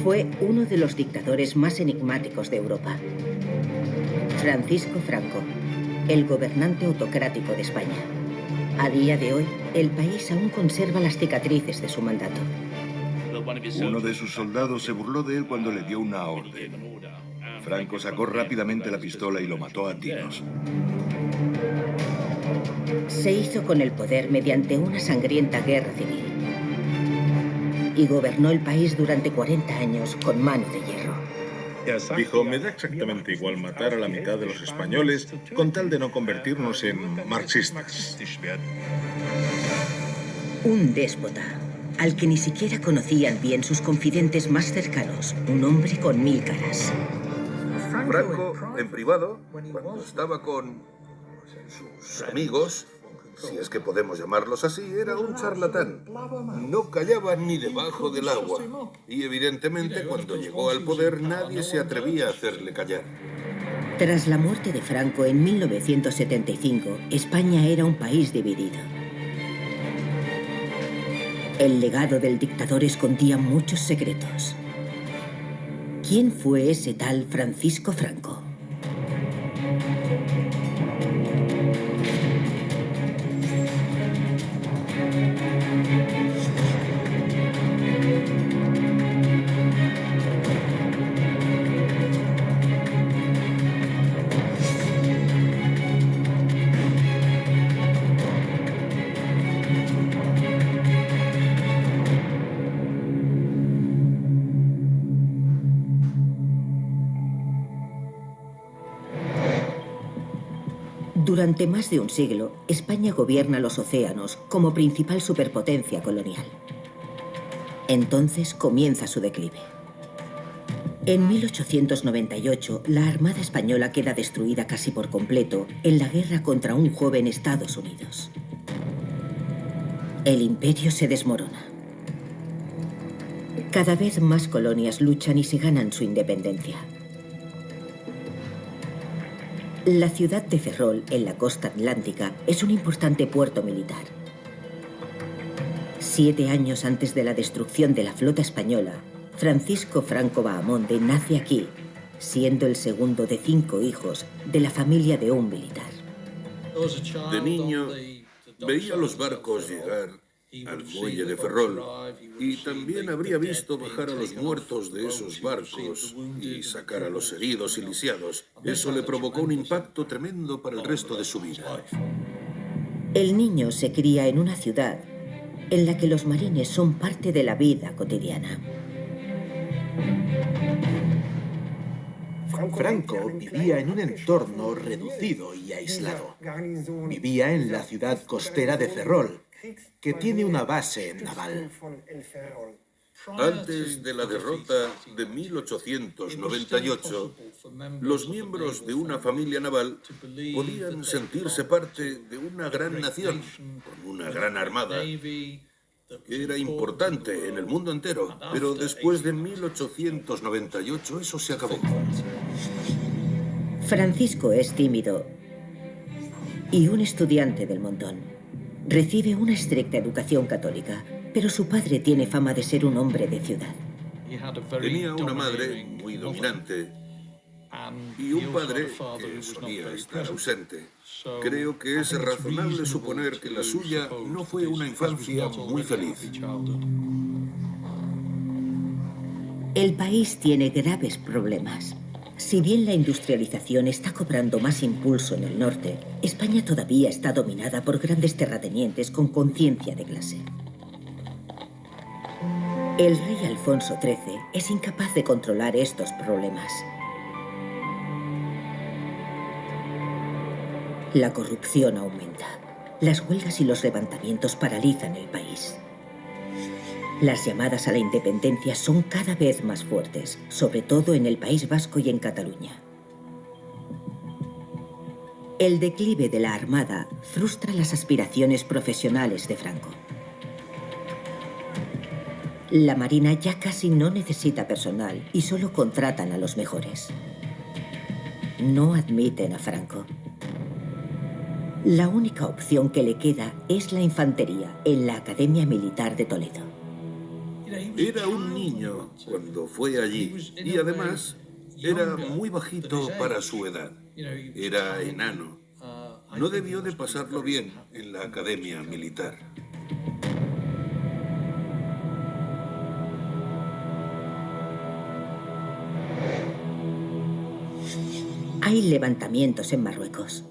Fue uno de los dictadores más enigmáticos de Europa. Francisco Franco, el gobernante autocrático de España. A día de hoy, el país aún conserva las cicatrices de su mandato. Uno de sus soldados se burló de él cuando le dio una orden. Franco sacó rápidamente la pistola y lo mató a tiros. Se hizo con el poder mediante una sangrienta guerra civil. Y gobernó el país durante 40 años con mano de hierro. Dijo, me da exactamente igual matar a la mitad de los españoles con tal de no convertirnos en marxistas. Un déspota, al que ni siquiera conocían bien sus confidentes más cercanos, un hombre con 1000 caras. Franco, en privado, cuando estaba con sus amigos, si es que podemos llamarlos así, era un charlatán. No callaba ni debajo del agua. Y evidentemente, cuando llegó al poder, nadie se atrevía a hacerle callar. Tras la muerte de Franco en 1975, España era un país dividido. El legado del dictador escondía muchos secretos. ¿Quién fue ese tal Francisco Franco? Durante más de un siglo, España gobierna los océanos como principal superpotencia colonial. Entonces comienza su declive. En 1898, la Armada Española queda destruida casi por completo en la guerra contra un joven Estados Unidos. El imperio se desmorona. Cada vez más colonias luchan y se ganan su independencia. La ciudad de Ferrol, en la costa atlántica, es un importante puerto militar. 7 años antes de la destrucción de la flota española, Francisco Franco Bahamonde nace aquí, siendo el segundo de 5 hijos de la familia de un militar. De niño, veía los barcos llegar al muelle de Ferrol y también habría visto bajar a los muertos de esos barcos y sacar a los heridos y lisiados. Eso le provocó un impacto tremendo para el resto de su vida. El niño se cría en una ciudad en la que los marines son parte de la vida cotidiana. Franco vivía en un entorno reducido y aislado. Vivía en la ciudad costera de Ferrol, que tiene una base naval. Antes de la derrota de 1898, los miembros de una familia naval podían sentirse parte de una gran nación, con una gran armada, que era importante en el mundo entero. Pero después de 1898 eso se acabó. Francisco es tímido y un estudiante del montón. Recibe una estricta educación católica, pero su padre tiene fama de ser un hombre de ciudad. Tenía una madre muy dominante y un padre que solía estar ausente. Creo que es razonable suponer que la suya no fue una infancia muy feliz. El país tiene graves problemas. Si bien la industrialización está cobrando más impulso en el norte, España todavía está dominada por grandes terratenientes con conciencia de clase. El rey Alfonso XIII es incapaz de controlar estos problemas. La corrupción aumenta. Las huelgas y los levantamientos paralizan el país. Las llamadas a la independencia son cada vez más fuertes, sobre todo en el País Vasco y en Cataluña. El declive de la Armada frustra las aspiraciones profesionales de Franco. La Marina ya casi no necesita personal y solo contratan a los mejores. No admiten a Franco. La única opción que le queda es la infantería en la Academia Militar de Toledo. Era un niño cuando fue allí y además era muy bajito para su edad. Era enano. No debió de pasarlo bien en la academia militar. Hay levantamientos en Marruecos.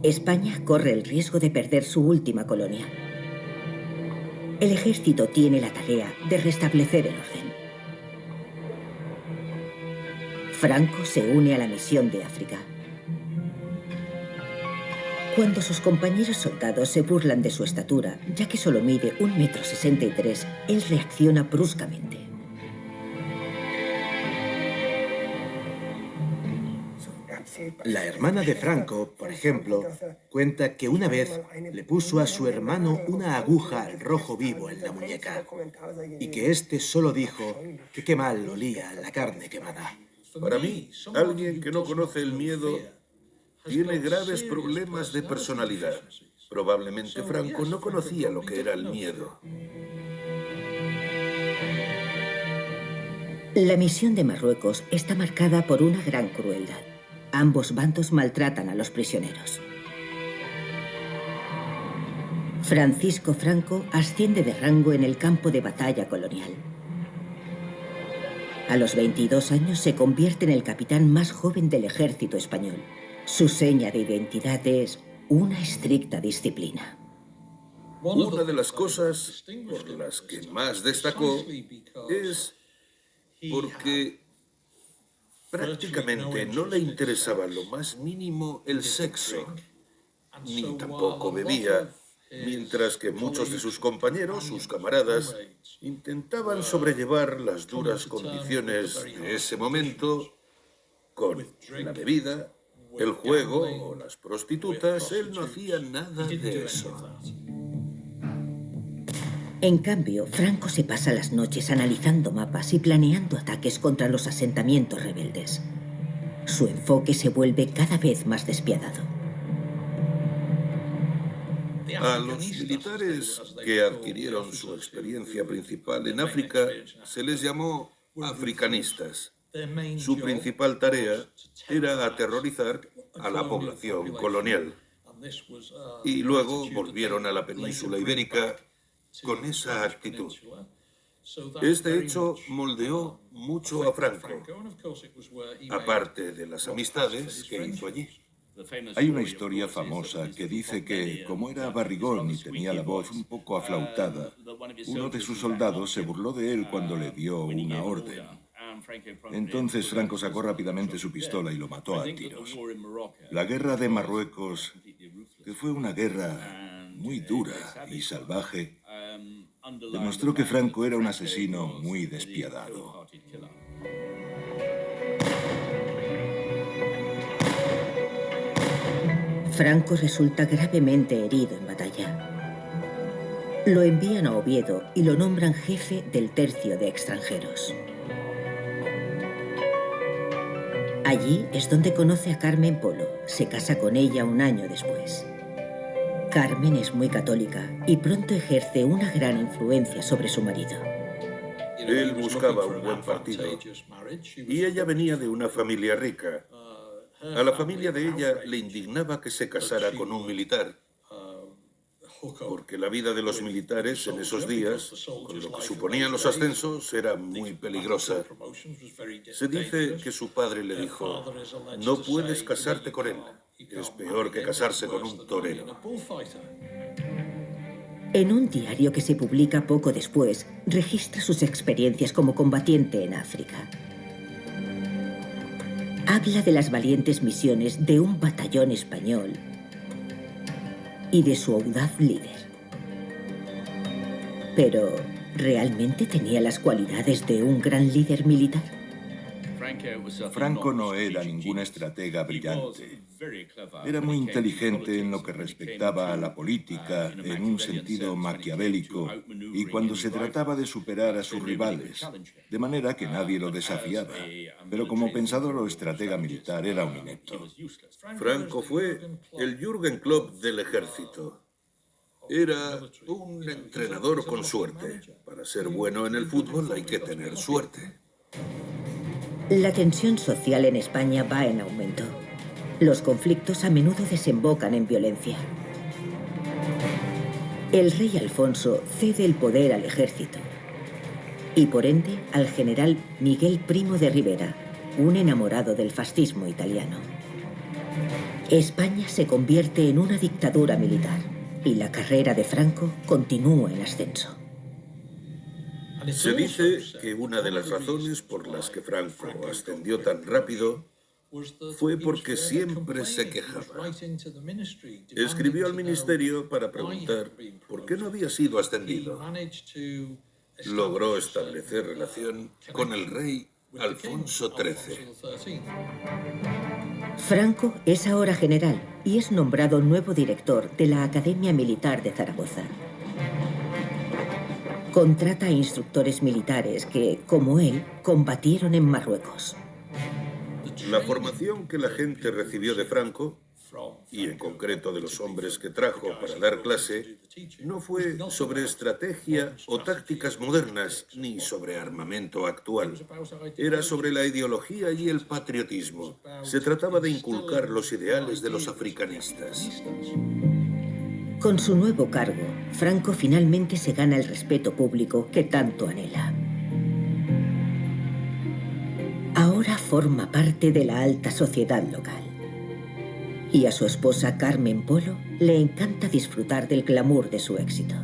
España corre el riesgo de perder su última colonia. El ejército tiene la tarea de restablecer el orden. Franco se une a la misión de África. Cuando sus compañeros soldados se burlan de su estatura, ya que solo mide 1,63 m, él reacciona bruscamente. La hermana de Franco, por ejemplo, cuenta que una vez le puso a su hermano una aguja al rojo vivo en la muñeca y que éste solo dijo que qué mal olía la carne quemada. Para mí, alguien que no conoce el miedo tiene graves problemas de personalidad. Probablemente Franco no conocía lo que era el miedo. La misión de Marruecos está marcada por una gran crueldad. Ambos bandos maltratan a los prisioneros. Francisco Franco asciende de rango en el campo de batalla colonial. A los 22 años se convierte en el capitán más joven del ejército español. Su seña de identidad es una estricta disciplina. Una de las cosas por las que más destacó es porque prácticamente no le interesaba lo más mínimo el sexo, ni tampoco bebía, mientras que muchos de sus compañeros, sus camaradas, intentaban sobrellevar las duras condiciones de ese momento con la bebida, el juego o las prostitutas. Él no hacía nada de eso. En cambio, Franco se pasa las noches analizando mapas y planeando ataques contra los asentamientos rebeldes. Su enfoque se vuelve cada vez más despiadado. A los militares que adquirieron su experiencia principal en África se les llamó africanistas. Su principal tarea era aterrorizar a la población colonial. Y luego volvieron a la península ibérica con esa actitud. Este hecho moldeó mucho a Franco, aparte de las amistades que hizo allí. Hay una historia famosa que dice que, como era barrigón y tenía la voz un poco aflautada, uno de sus soldados se burló de él cuando le dio una orden. Entonces Franco sacó rápidamente su pistola y lo mató a tiros. La guerra de Marruecos, que fue una guerra muy dura y salvaje, demostró que Franco era un asesino muy despiadado. Franco resulta gravemente herido en batalla. Lo envían a Oviedo y lo nombran jefe del tercio de extranjeros. Allí es donde conoce a Carmen Polo. Se casa con ella un año después. Carmen es muy católica y pronto ejerce una gran influencia sobre su marido. Él buscaba un buen partido y ella venía de una familia rica. A la familia de ella le indignaba que se casara con un militar, porque la vida de los militares en esos días, con lo que suponían los ascensos, era muy peligrosa. Se dice que su padre le dijo: no puedes casarte con él, es peor que casarse con un torero. En un diario que se publica poco después, registra sus experiencias como combatiente en África. Habla de las valientes misiones de un batallón español y de su audaz líder. Pero, ¿realmente tenía las cualidades de un gran líder militar? Franco no era ningún estratega brillante. Era muy inteligente en lo que respectaba a la política, en un sentido maquiavélico, y cuando se trataba de superar a sus rivales, de manera que nadie lo desafiaba. Pero como pensador o estratega militar era un inepto. Franco fue el Jürgen Klopp del ejército. Era un entrenador con suerte. Para ser bueno en el fútbol hay que tener suerte. La tensión social en España va en aumento. Los conflictos a menudo desembocan en violencia. El rey Alfonso cede el poder al ejército y, por ende, al general Miguel Primo de Rivera, un enamorado del fascismo italiano. España se convierte en una dictadura militar y la carrera de Franco continúa en ascenso. Se dice que una de las razones por las que Franco ascendió tan rápido fue porque siempre se quejaba. Escribió al ministerio para preguntar por qué no había sido ascendido. Logró establecer relación con el rey Alfonso XIII. Franco es ahora general y es nombrado nuevo director de la Academia Militar de Zaragoza. Contrata a instructores militares que, como él, combatieron en Marruecos. La formación que la gente recibió de Franco, y en concreto de los hombres que trajo para dar clase, no fue sobre estrategia o tácticas modernas ni sobre armamento actual. Era sobre la ideología y el patriotismo. Se trataba de inculcar los ideales de los africanistas. Con su nuevo cargo, Franco finalmente se gana el respeto público que tanto anhela. Ahora forma parte de la alta sociedad local. Y a su esposa Carmen Polo le encanta disfrutar del glamour de su éxito.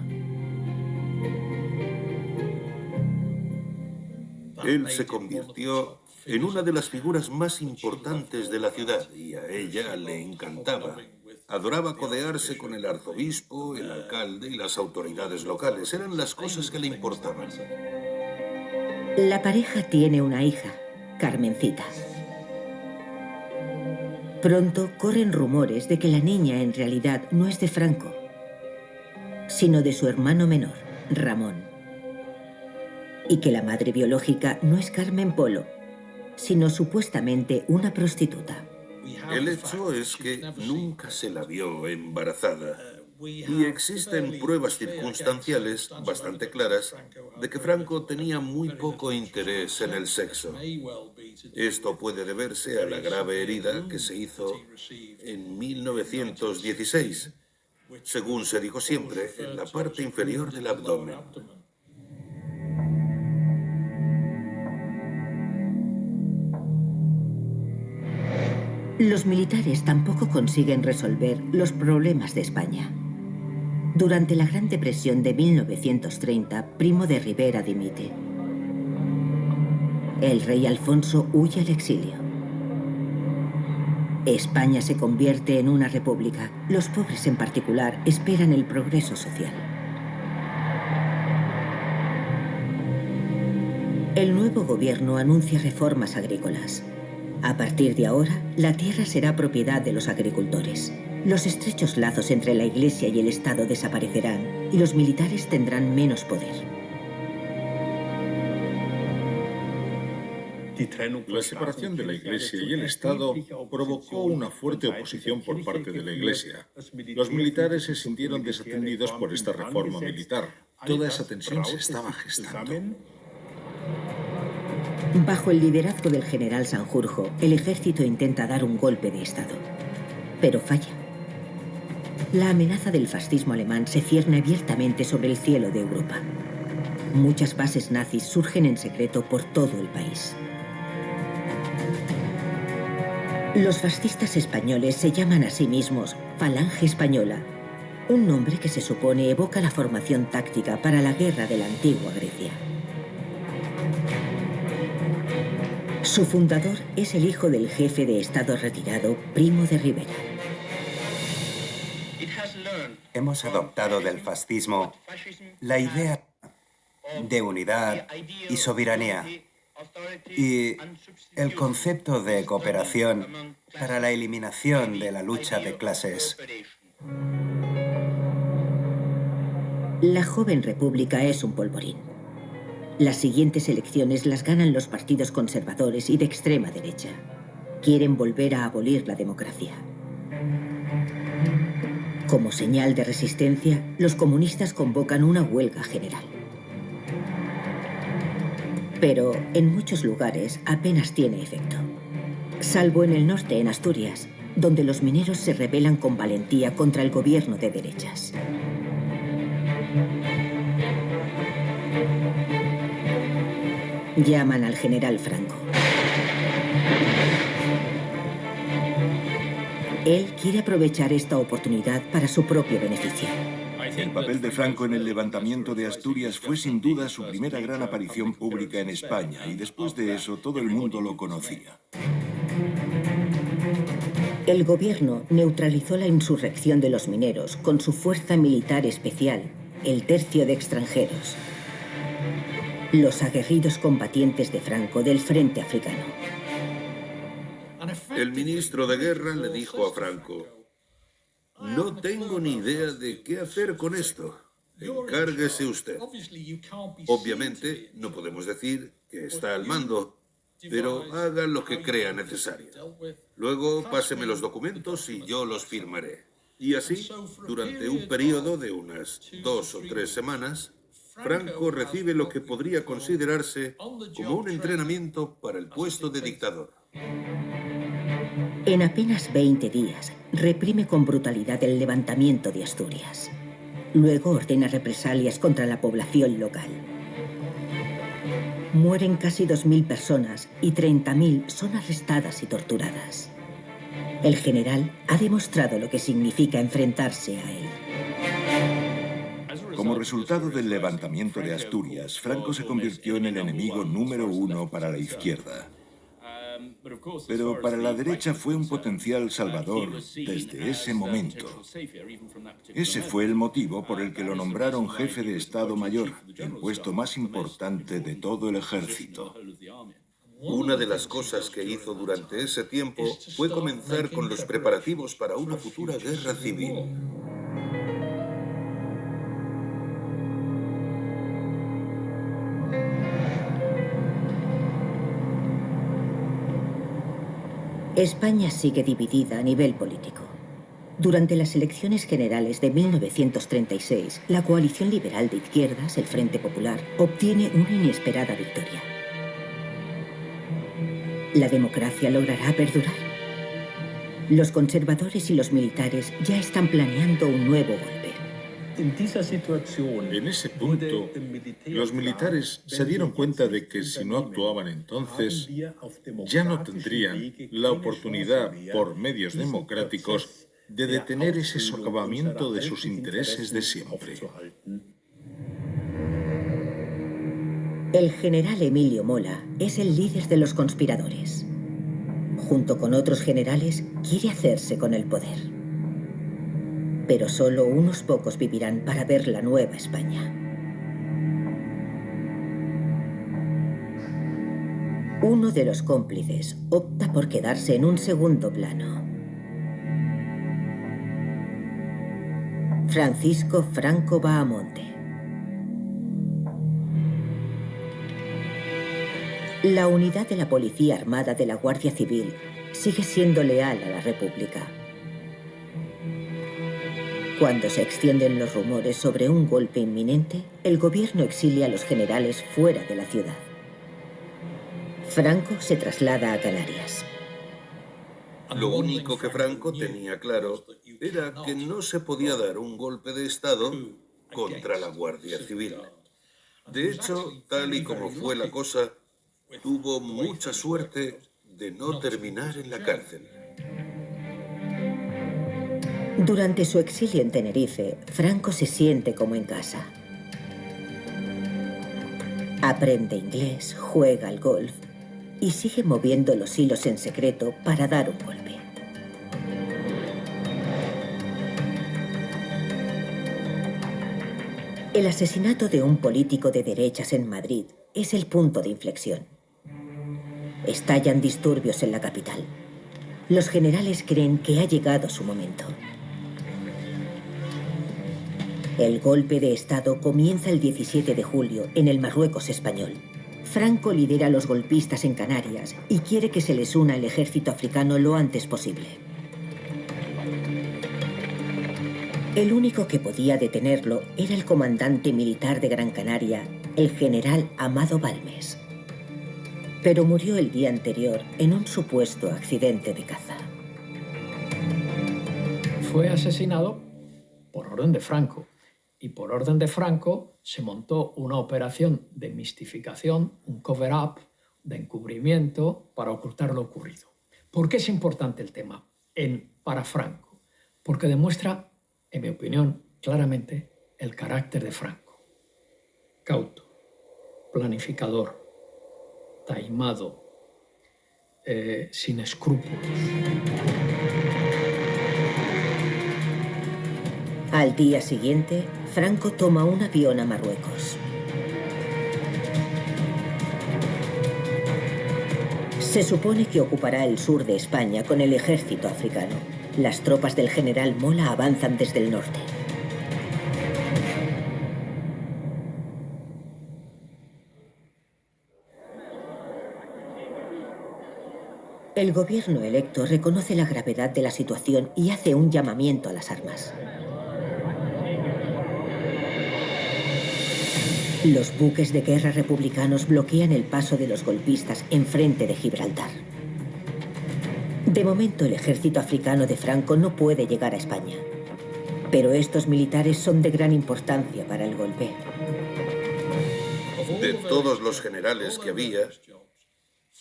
Él se convirtió en una de las figuras más importantes de la ciudad y a ella le encantaba. Adoraba codearse con el arzobispo, el alcalde y las autoridades locales. Eran las cosas que le importaban. La pareja tiene una hija, Carmencita. Pronto corren rumores de que la niña en realidad no es de Franco, sino de su hermano menor, Ramón. Y que la madre biológica no es Carmen Polo, sino supuestamente una prostituta. El hecho es que nunca se la vio embarazada. Y existen pruebas circunstanciales bastante claras de que Franco tenía muy poco interés en el sexo. Esto puede deberse a la grave herida que se hizo en 1916, según se dijo siempre, en la parte inferior del abdomen. Los militares tampoco consiguen resolver los problemas de España. Durante la Gran Depresión de 1930, Primo de Rivera dimite. El rey Alfonso huye al exilio. España se convierte en una república. Los pobres en particular esperan el progreso social. El nuevo gobierno anuncia reformas agrícolas. A partir de ahora, la tierra será propiedad de los agricultores. Los estrechos lazos entre la Iglesia y el Estado desaparecerán y los militares tendrán menos poder. La separación de la Iglesia y el Estado provocó una fuerte oposición por parte de la Iglesia. Los militares se sintieron desatendidos por esta reforma militar. Toda esa tensión se estaba gestando. Bajo el liderazgo del general Sanjurjo, el ejército intenta dar un golpe de Estado, pero falla. La amenaza del fascismo alemán se cierne abiertamente sobre el cielo de Europa. Muchas bases nazis surgen en secreto por todo el país. Los fascistas españoles se llaman a sí mismos Falange Española, un nombre que se supone evoca la formación táctica para la guerra de la antigua Grecia. Su fundador es el hijo del jefe de Estado retirado, Primo de Rivera. Hemos adoptado del fascismo la idea de unidad y soberanía y el concepto de cooperación para la eliminación de la lucha de clases. La joven república es un polvorín. Las siguientes elecciones las ganan los partidos conservadores y de extrema derecha. Quieren volver a abolir la democracia. Como señal de resistencia, los comunistas convocan una huelga general. Pero en muchos lugares apenas tiene efecto. Salvo en el norte, en Asturias, donde los mineros se rebelan con valentía contra el gobierno de derechas. Llaman al general Franco. Él quiere aprovechar esta oportunidad para su propio beneficio. El papel de Franco en el levantamiento de Asturias fue sin duda su primera gran aparición pública en España, y después de eso todo el mundo lo conocía. El gobierno neutralizó la insurrección de los mineros con su fuerza militar especial, el Tercio de Extranjeros, los aguerridos combatientes de Franco del Frente Africano. El ministro de Guerra le dijo a Franco: no tengo ni idea de qué hacer con esto. Encárguese usted. Obviamente, no podemos decir que está al mando, pero haga lo que crea necesario. Luego, páseme los documentos y yo los firmaré. Y así, durante un periodo de unas 2 o 3 semanas, Franco recibe lo que podría considerarse como un entrenamiento para el puesto de dictador. En apenas 20 días, reprime con brutalidad el levantamiento de Asturias. Luego ordena represalias contra la población local. Mueren casi 2.000 personas y 30.000 son arrestadas y torturadas. El general ha demostrado lo que significa enfrentarse a él. Como resultado del levantamiento de Asturias, Franco se convirtió en el enemigo número 1 para la izquierda. Pero para la derecha fue un potencial salvador desde ese momento. Ese fue el motivo por el que lo nombraron jefe de Estado Mayor, el puesto más importante de todo el ejército. Una de las cosas que hizo durante ese tiempo fue comenzar con los preparativos para una futura guerra civil. España sigue dividida a nivel político. Durante las elecciones generales de 1936, la coalición liberal de izquierdas, el Frente Popular, obtiene una inesperada victoria. ¿La democracia logrará perdurar? Los conservadores y los militares ya están planeando un nuevo golpe. En ese punto, los militares se dieron cuenta de que si no actuaban entonces, ya no tendrían la oportunidad, por medios democráticos, de detener ese socavamiento de sus intereses de siempre. El general Emilio Mola es el líder de los conspiradores. Junto con otros generales, quiere hacerse con el poder. Pero solo unos pocos vivirán para ver la nueva España. Uno de los cómplices opta por quedarse en un segundo plano. Francisco Franco Bahamonde. La unidad de la Policía Armada de la Guardia Civil sigue siendo leal a la República. Cuando se extienden los rumores sobre un golpe inminente, el gobierno exilia a los generales fuera de la ciudad. Franco se traslada a Canarias. Lo único que Franco tenía claro era que no se podía dar un golpe de Estado contra la Guardia Civil. De hecho, tal y como fue la cosa, tuvo mucha suerte de no terminar en la cárcel. Durante su exilio en Tenerife, Franco se siente como en casa. Aprende inglés, juega al golf y sigue moviendo los hilos en secreto para dar un golpe. El asesinato de un político de derechas en Madrid es el punto de inflexión. Estallan disturbios en la capital. Los generales creen que ha llegado su momento. El golpe de Estado comienza el 17 de julio en el Marruecos español. Franco lidera a los golpistas en Canarias y quiere que se les una el ejército africano lo antes posible. El único que podía detenerlo era el comandante militar de Gran Canaria, el general Amado Balmes. Pero murió el día anterior en un supuesto accidente de caza. Fue asesinado por orden de Franco. Y por orden de Franco se montó una operación de mistificación, un cover-up, de encubrimiento para ocultar lo ocurrido. ¿Por qué es importante el tema para Franco? Porque demuestra, en mi opinión, claramente el carácter de Franco. Cauto, planificador, taimado, sin escrúpulos. Al día siguiente, Franco toma un avión a Marruecos. Se supone que ocupará el sur de España con el ejército africano. Las tropas del general Mola avanzan desde el norte. El gobierno electo reconoce la gravedad de la situación y hace un llamamiento a las armas. Los buques de guerra republicanos bloquean el paso de los golpistas enfrente de Gibraltar. De momento, el ejército africano de Franco no puede llegar a España. Pero estos militares son de gran importancia para el golpe. De todos los generales que había,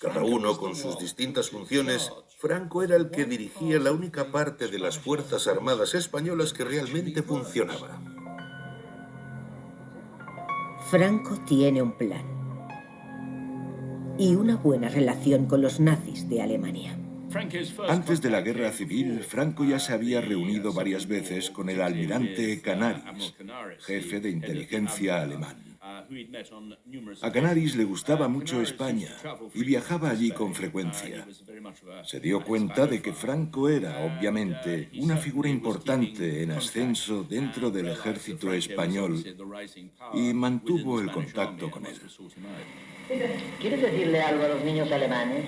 cada uno con sus distintas funciones, Franco era el que dirigía la única parte de las Fuerzas Armadas españolas que realmente funcionaba. Franco tiene un plan y una buena relación con los nazis de Alemania. Antes de la guerra civil, Franco ya se había reunido varias veces con el almirante Canaris, jefe de inteligencia alemán. A Canaris le gustaba mucho España y viajaba allí con frecuencia. Se dio cuenta de que Franco era, obviamente, una figura importante en ascenso dentro del ejército español y mantuvo el contacto con él. ¿Quieres decirle algo a los niños alemanes?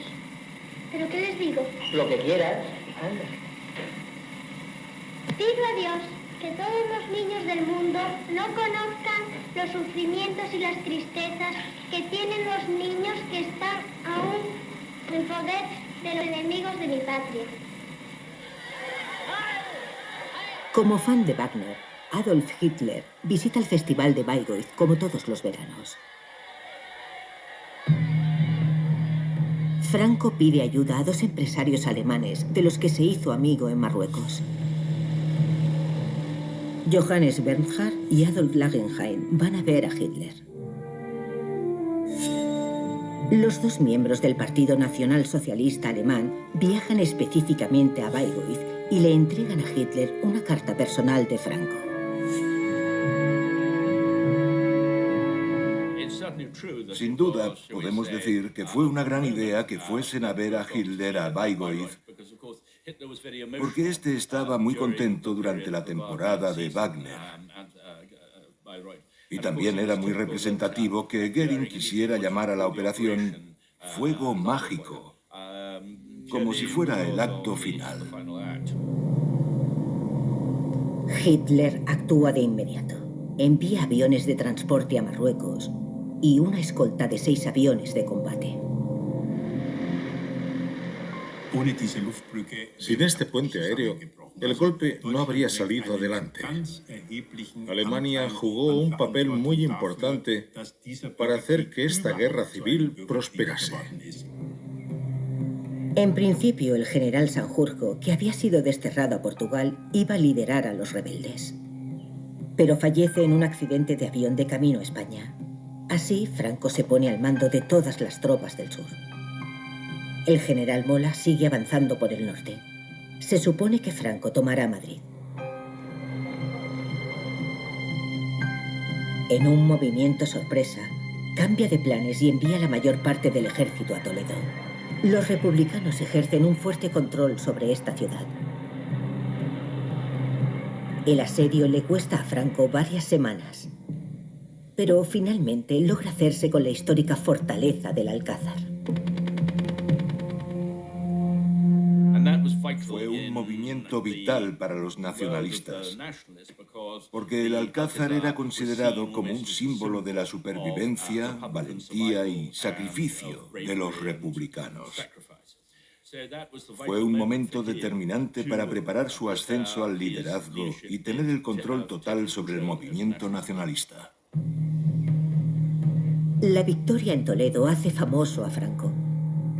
¿Pero qué les digo? Lo que quieras. Anda. Pido a Dios que todos los niños del mundo no conozcan los sufrimientos y las tristezas que tienen los niños que están aún en poder de los enemigos de mi patria. Como fan de Wagner, Adolf Hitler visita el Festival de Bayreuth como todos los veranos. Franco pide ayuda a dos empresarios alemanes de los que se hizo amigo en Marruecos. Johannes Bernhard y Adolf Langenheim van a ver a Hitler. Los dos miembros del Partido Nacional Socialista Alemán viajan específicamente a Bayreuth y le entregan a Hitler una carta personal de Franco. Sin duda, podemos decir que fue una gran idea que fuesen a ver a Hitler a Bayreuth, porque este estaba muy contento durante la temporada de Wagner. Y también era muy representativo que Goering quisiera llamar a la operación Fuego Mágico, como si fuera el acto final. Hitler actúa de inmediato. Envía aviones de transporte a Marruecos y una escolta de 6 aviones de combate. Sin este puente aéreo, el golpe no habría salido adelante. Alemania jugó un papel muy importante para hacer que esta guerra civil prosperase. En principio, el general Sanjurjo, que había sido desterrado a Portugal, iba a liderar a los rebeldes. Pero fallece en un accidente de avión de camino a España. Así, Franco se pone al mando de todas las tropas del sur. El general Mola sigue avanzando por el norte. Se supone que Franco tomará Madrid. En un movimiento sorpresa, cambia de planes y envía la mayor parte del ejército a Toledo. Los republicanos ejercen un fuerte control sobre esta ciudad. El asedio le cuesta a Franco varias semanas, pero finalmente logra hacerse con la histórica fortaleza del Alcázar. Fue un movimiento momento vital para los nacionalistas, porque el Alcázar era considerado como un símbolo de la supervivencia, valentía y sacrificio de los republicanos. Fue un momento determinante para preparar su ascenso al liderazgo y tener el control total sobre el movimiento nacionalista. La victoria en Toledo hace famoso a Franco.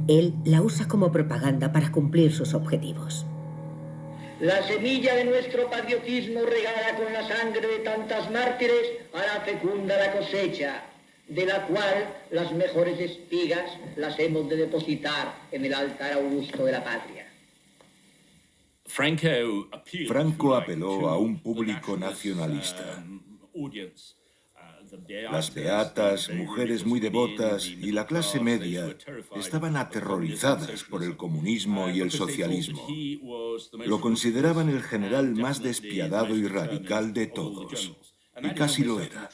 Él la usa como propaganda para cumplir sus objetivos. La semilla de nuestro patriotismo regada con la sangre de tantas mártires hará fecunda la cosecha, de la cual las mejores espigas las hemos de depositar en el altar augusto de la patria. Franco apeló a un público nacionalista. Las beatas, mujeres muy devotas y la clase media estaban aterrorizadas por el comunismo y el socialismo. Lo consideraban el general más despiadado y radical de todos. Y casi lo era.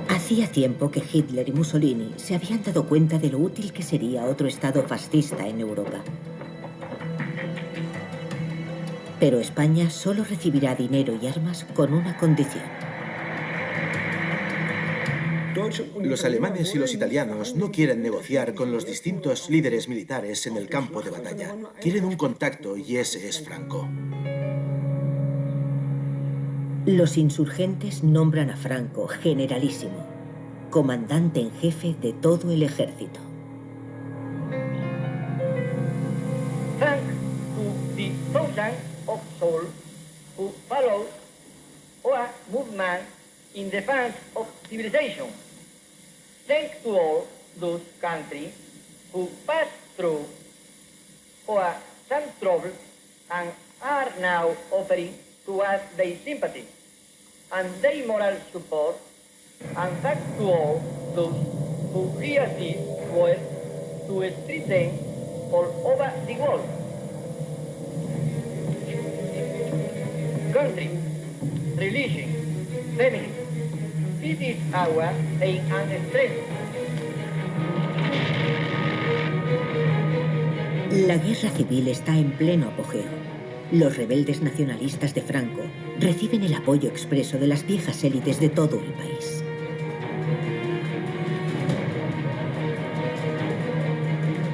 Hacía tiempo que Hitler y Mussolini se habían dado cuenta de lo útil que sería otro estado fascista en Europa. Pero España solo recibirá dinero y armas con una condición. Los alemanes y los italianos no quieren negociar con los distintos líderes militares en el campo de batalla. Quieren un contacto y ese es Franco. Los insurgentes nombran a Franco generalísimo, comandante en jefe de todo el ejército. Thanks to the thousands of souls who followed our movement in defense of civilization. Thanks to all those countries who passed through our some troubles and are now offering to us their sympathy and their moral support, and thanks to all those who really were to strengthen all over the world. Country, religion, family, this is our aim and strength. La guerra civil está en pleno apogeo. Los rebeldes nacionalistas de Franco reciben el apoyo expreso de las viejas élites de todo el país.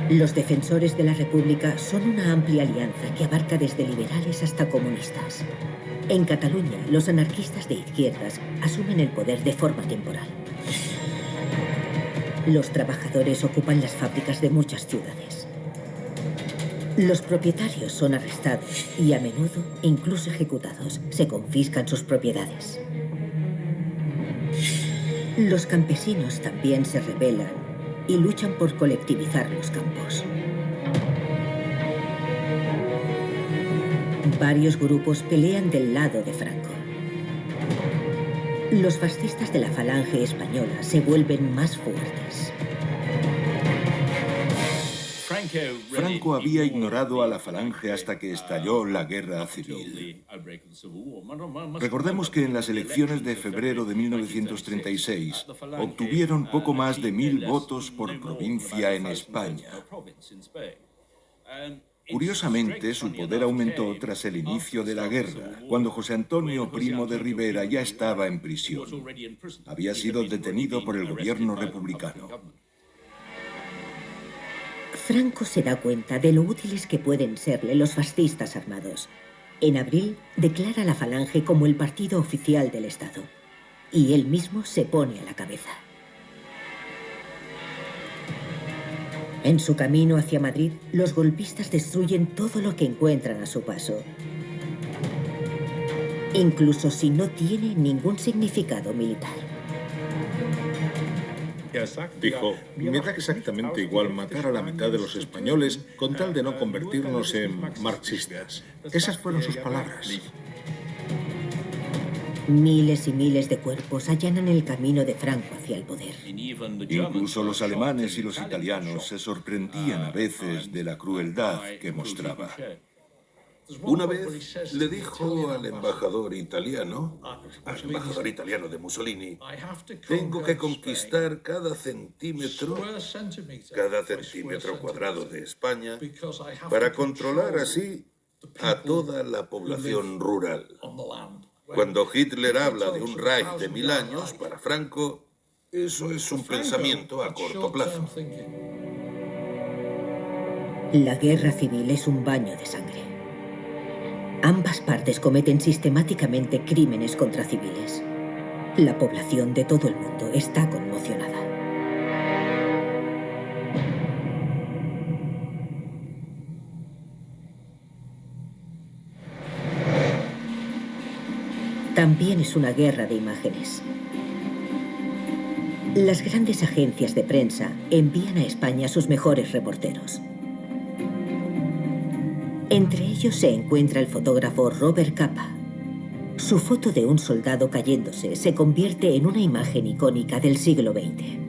Los defensores de la República son una amplia alianza que abarca desde liberales hasta comunistas. En Cataluña, los anarquistas de izquierdas asumen el poder de forma temporal. Los trabajadores ocupan las fábricas de muchas ciudades. Los propietarios son arrestados y a menudo incluso ejecutados. Se confiscan sus propiedades. Los campesinos también se rebelan y luchan por colectivizar los campos. Varios grupos pelean del lado de Franco. Los fascistas de la Falange española se vuelven más fuertes. Franco había ignorado a la Falange hasta que estalló la guerra civil. Recordemos que en las elecciones de febrero de 1936 obtuvieron poco más de 1000 votos por provincia en España. Curiosamente, su poder aumentó tras el inicio de la guerra, cuando José Antonio Primo de Rivera ya estaba en prisión. Había sido detenido por el gobierno republicano. Franco se da cuenta de lo útiles que pueden serle los fascistas armados. En abril, declara a la Falange como el partido oficial del Estado. Y él mismo se pone a la cabeza. En su camino hacia Madrid, los golpistas destruyen todo lo que encuentran a su paso. Incluso si no tiene ningún significado militar. Dijo, me da exactamente igual matar a la mitad de los españoles con tal de no convertirnos en marxistas. Esas fueron sus palabras. Miles y miles de cuerpos allanan el camino de Franco hacia el poder. Incluso los alemanes y los italianos se sorprendían a veces de la crueldad que mostraba. Una vez le dijo al embajador italiano de Mussolini, tengo que conquistar cada centímetro cuadrado de España para controlar así a toda la población rural. Cuando Hitler habla de un Reich de 1000 años, para Franco, eso es un pensamiento a corto plazo. La guerra civil es un baño de sangre. Ambas partes cometen sistemáticamente crímenes contra civiles. La población de todo el mundo está conmocionada. También es una guerra de imágenes. Las grandes agencias de prensa envían a España sus mejores reporteros. Entre ellos se encuentra el fotógrafo Robert Capa. Su foto de un soldado cayéndose se convierte en una imagen icónica del siglo XX.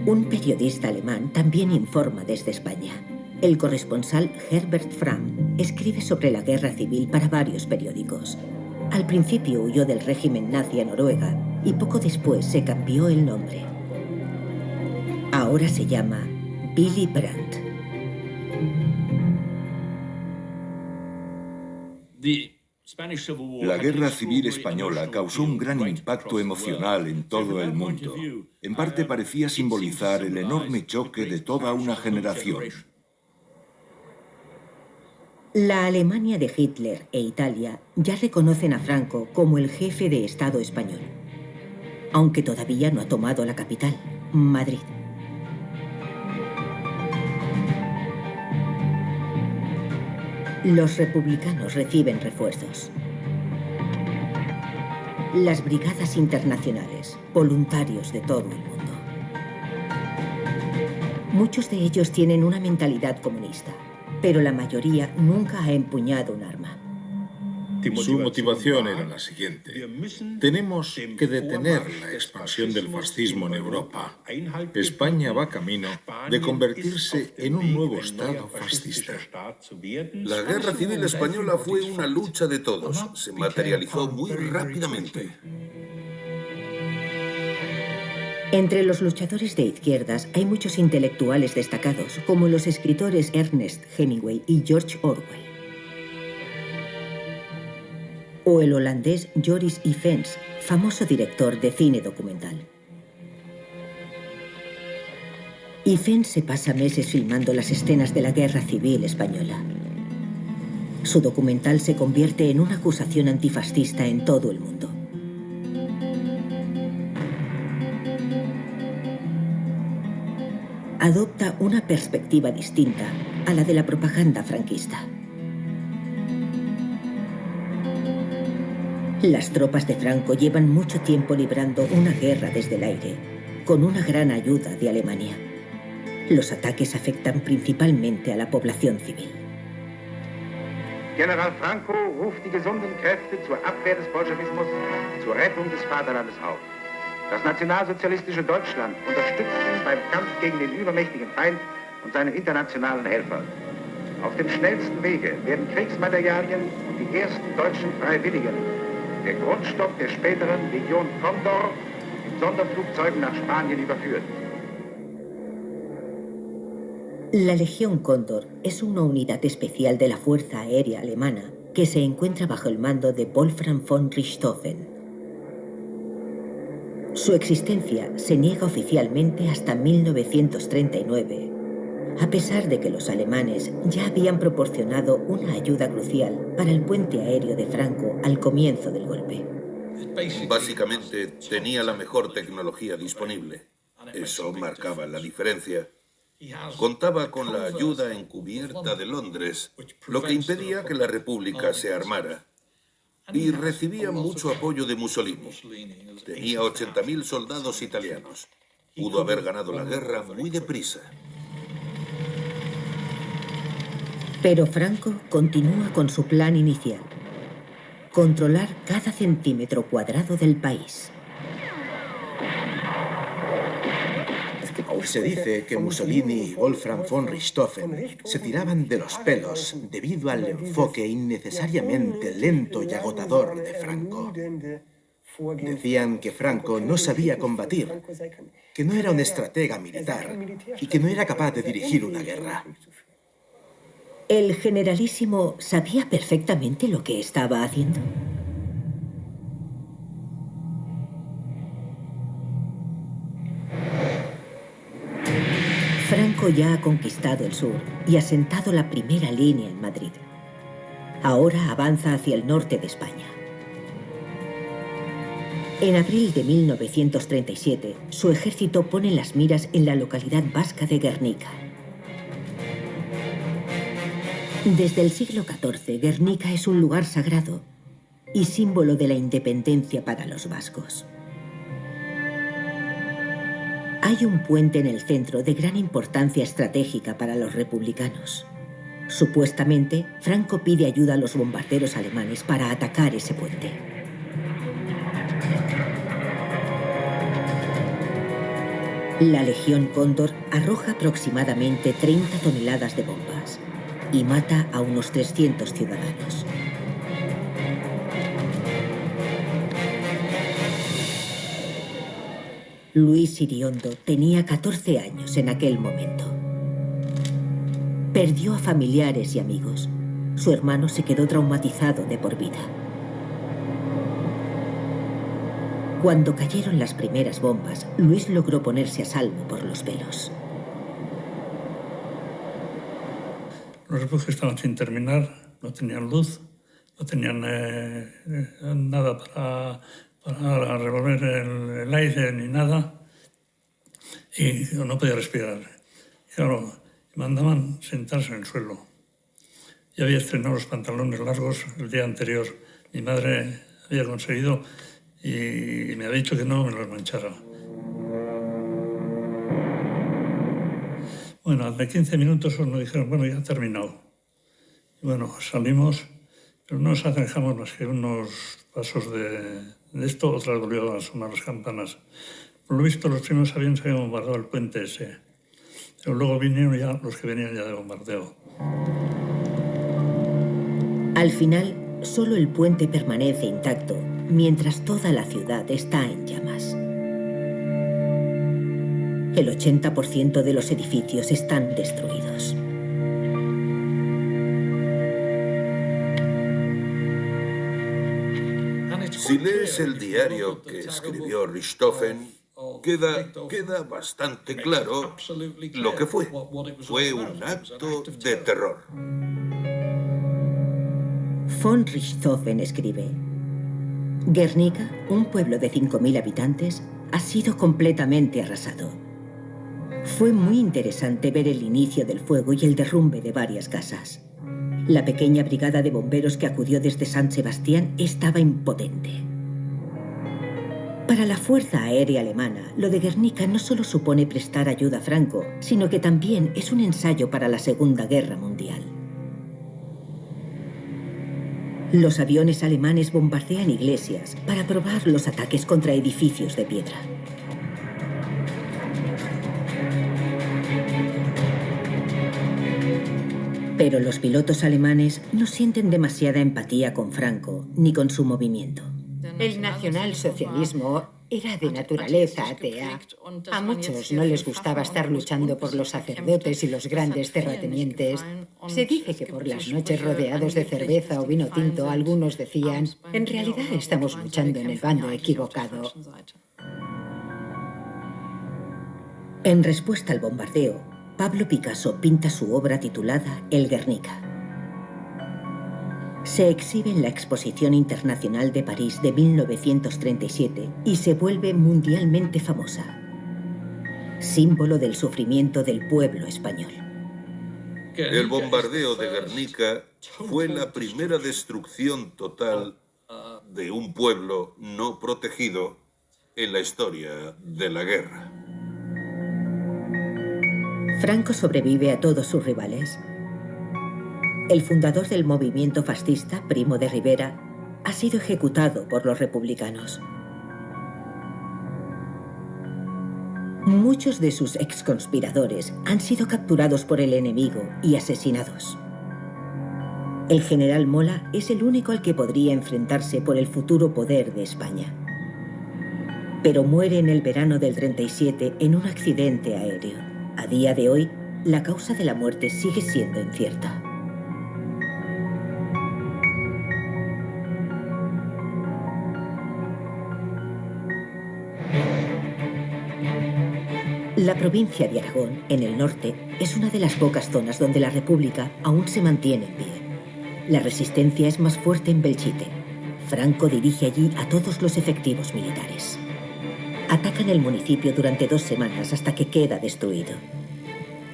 Un periodista alemán también informa desde España. El corresponsal Herbert Fram escribe sobre la guerra civil para varios periódicos. Al principio huyó del régimen nazi a Noruega y poco después se cambió el nombre. Ahora se llama Willy Brandt. La guerra civil española causó un gran impacto emocional en todo el mundo. En parte parecía simbolizar el enorme choque de toda una generación. La Alemania de Hitler e Italia ya reconocen a Franco como el jefe de Estado español, aunque todavía no ha tomado la capital, Madrid. Los republicanos reciben refuerzos. Las brigadas internacionales, voluntarios de todo el mundo. Muchos de ellos tienen una mentalidad comunista, pero la mayoría nunca ha empuñado un arma. Su motivación era la siguiente. Tenemos que detener la expansión del fascismo en Europa. España va camino de convertirse en un nuevo Estado fascista. La guerra civil española fue una lucha de todos. Se materializó muy rápidamente. Entre los luchadores de izquierdas hay muchos intelectuales destacados, como los escritores Ernest Hemingway y George Orwell. O el holandés Joris Ivens, famoso director de cine documental. Ivens se pasa meses filmando las escenas de la Guerra Civil Española. Su documental se convierte en una acusación antifascista en todo el mundo. Adopta una perspectiva distinta a la de la propaganda franquista. Las tropas de Franco llevan mucho tiempo librando una guerra desde el aire, con una gran ayuda de Alemania. Los ataques afectan principalmente a la población civil. General Franco ruft die gesunden Kräfte zur Abwehr des Bolschewismus, zur Rettung des Vaterlandes auf. Das nationalsozialistische Deutschland unterstützt ihn beim Kampf gegen den übermächtigen Feind und seine internationalen Helfer. Auf dem schnellsten Wege werden Kriegsmaterialien und die ersten deutschen Freiwilligen, der Grundstock der späteren Legion Condor, in Sonderflugzeugen nach Spanien überführt. La Legión Cóndor es una unidad especial de la Fuerza Aérea Alemana que se encuentra bajo el mando de Wolfram von Richthofen. Su existencia se niega oficialmente hasta 1939, a pesar de que los alemanes ya habían proporcionado una ayuda crucial para el puente aéreo de Franco al comienzo del golpe. Básicamente tenía la mejor tecnología disponible. Eso marcaba la diferencia. Contaba con la ayuda encubierta de Londres, lo que impedía que la República se armara. Y recibía mucho apoyo de Mussolini. Tenía 80.000 soldados italianos. Pudo haber ganado la guerra muy deprisa. Pero Franco continúa con su plan inicial: controlar cada centímetro cuadrado del país. Se dice que Mussolini y Wolfram von Richthofen se tiraban de los pelos debido al enfoque innecesariamente lento y agotador de Franco. Decían que Franco no sabía combatir, que no era un estratega militar y que no era capaz de dirigir una guerra. ¿El generalísimo sabía perfectamente lo que estaba haciendo? Franco ya ha conquistado el sur y asentado la primera línea en Madrid. Ahora avanza hacia el norte de España. En abril de 1937, su ejército pone las miras en la localidad vasca de Guernica. Desde el siglo XIV, Guernica es un lugar sagrado y símbolo de la independencia para los vascos. Hay un puente en el centro de gran importancia estratégica para los republicanos. Supuestamente, Franco pide ayuda a los bombarderos alemanes para atacar ese puente. La Legión Cóndor arroja aproximadamente 30 toneladas de bombas y mata a unos 300 ciudadanos. Luis Iriondo tenía 14 años en aquel momento. Perdió a familiares y amigos. Su hermano se quedó traumatizado de por vida. Cuando cayeron las primeras bombas, Luis logró ponerse a salvo por los pelos. Los refugios estaban sin terminar, no tenían luz, no tenían nada para revolver el aire ni nada, y no podía respirar. Y claro, mandaban sentarse en el suelo. Yo había estrenado los pantalones largos el día anterior. Mi madre había conseguido y me había dicho que no me los manchara. Bueno, hace 15 minutos nos dijeron, bueno, ya ha terminado. Y bueno, salimos, pero no nos alejamos más que unos pasos de esto, otra vez volvió a sonar las campanas. Por lo visto, los primeros aviones habían bombardeado el puente ese. Pero luego vinieron ya los que venían ya de bombardeo. Al final, solo el puente permanece intacto, mientras toda la ciudad está en llamas. El 80% de los edificios están destruidos. Si lees el diario que escribió Richthofen, queda bastante claro lo que fue. Fue un acto de terror. Von Richthofen escribe: Guernica, un pueblo de 5.000 habitantes, ha sido completamente arrasado. Fue muy interesante ver el inicio del fuego y el derrumbe de varias casas. La pequeña brigada de bomberos que acudió desde San Sebastián estaba impotente. Para la Fuerza Aérea Alemana, lo de Guernica no solo supone prestar ayuda a Franco, sino que también es un ensayo para la Segunda Guerra Mundial. Los aviones alemanes bombardean iglesias para probar los ataques contra edificios de piedra. Pero los pilotos alemanes no sienten demasiada empatía con Franco ni con su movimiento. El nacionalsocialismo era de naturaleza atea. A muchos no les gustaba estar luchando por los sacerdotes y los grandes terratenientes. Se dice que por las noches rodeados de cerveza o vino tinto algunos decían, en realidad estamos luchando en el bando equivocado. En respuesta al bombardeo, Pablo Picasso pinta su obra titulada El Guernica. Se exhibe en la Exposición Internacional de París de 1937 y se vuelve mundialmente famosa. Símbolo del sufrimiento del pueblo español. El bombardeo de Guernica fue la primera destrucción total de un pueblo no protegido en la historia de la guerra. Franco sobrevive a todos sus rivales. El fundador del movimiento fascista, Primo de Rivera, ha sido ejecutado por los republicanos. Muchos de sus exconspiradores han sido capturados por el enemigo y asesinados. El general Mola es el único al que podría enfrentarse por el futuro poder de España. Pero muere en el verano del 37 en un accidente aéreo. A día de hoy, la causa de la muerte sigue siendo incierta. La provincia de Aragón, en el norte, es una de las pocas zonas donde la República aún se mantiene en pie. La resistencia es más fuerte en Belchite. Franco dirige allí a todos los efectivos militares. Atacan el municipio durante 2 semanas hasta que queda destruido.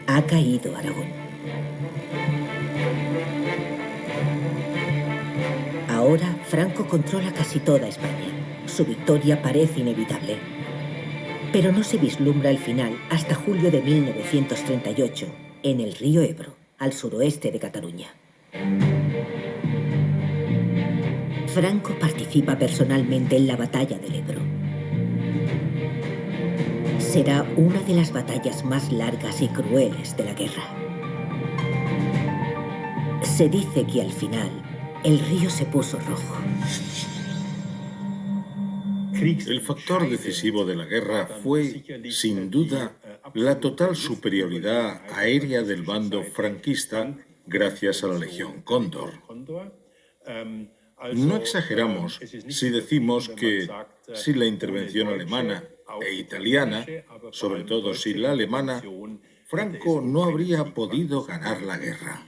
Ha caído Aragón. Ahora Franco controla casi toda España. Su victoria parece inevitable. Pero no se vislumbra el final hasta julio de 1938, en el río Ebro, al suroeste de Cataluña. Franco participa personalmente en la batalla del Ebro. Será una de las batallas más largas y crueles de la guerra. Se dice que al final el río se puso rojo. El factor decisivo de la guerra fue, sin duda, la total superioridad aérea del bando franquista gracias a la Legión Cóndor. No exageramos si decimos que si la intervención alemana e italiana, sobre todo si la alemana, Franco no habría podido ganar la guerra.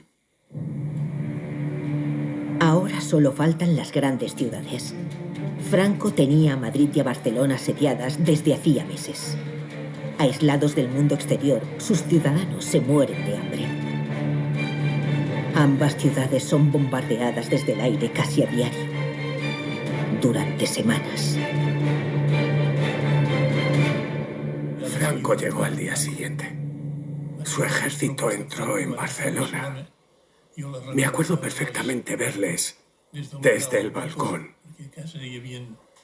Ahora solo faltan las grandes ciudades. Franco tenía a Madrid y a Barcelona asediadas desde hacía meses. Aislados del mundo exterior, sus ciudadanos se mueren de hambre. Ambas ciudades son bombardeadas desde el aire casi a diario, durante semanas. Franco llegó al día siguiente. Su ejército entró en Barcelona. Me acuerdo perfectamente verles desde el balcón.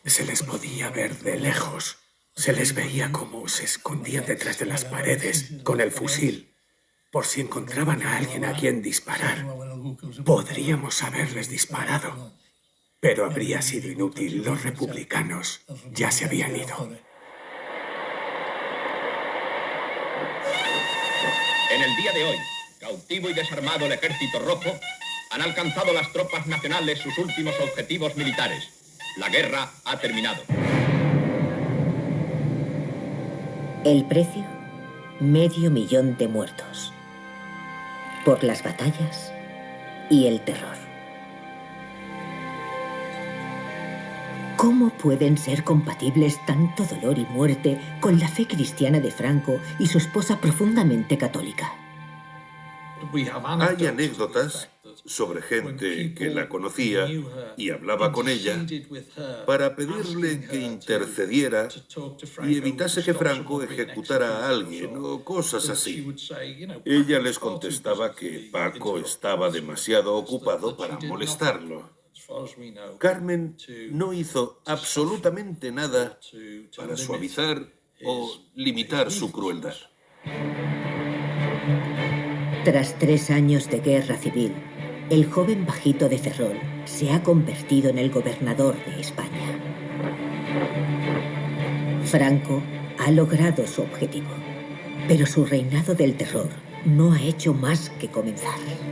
Se les podía ver de lejos. Se les veía como se escondían detrás de las paredes con el fusil, por si encontraban a alguien a quien disparar. Podríamos haberles disparado, pero habría sido inútil. Los republicanos ya se habían ido. En el día de hoy, cautivo y desarmado el Ejército Rojo, han alcanzado las tropas nacionales sus últimos objetivos militares. La guerra ha terminado. El precio, 500.000 de muertos. Por las batallas y el terror. ¿Cómo pueden ser compatibles tanto dolor y muerte con la fe cristiana de Franco y su esposa profundamente católica? Hay anécdotas sobre gente que la conocía y hablaba con ella para pedirle que intercediera y evitase que Franco ejecutara a alguien o cosas así. Ella les contestaba que Paco estaba demasiado ocupado para molestarlo. Carmen no hizo absolutamente nada para suavizar o limitar su crueldad. Tras 3 años de guerra civil, el joven bajito de Ferrol se ha convertido en el gobernador de España. Franco ha logrado su objetivo, pero su reinado del terror no ha hecho más que comenzar.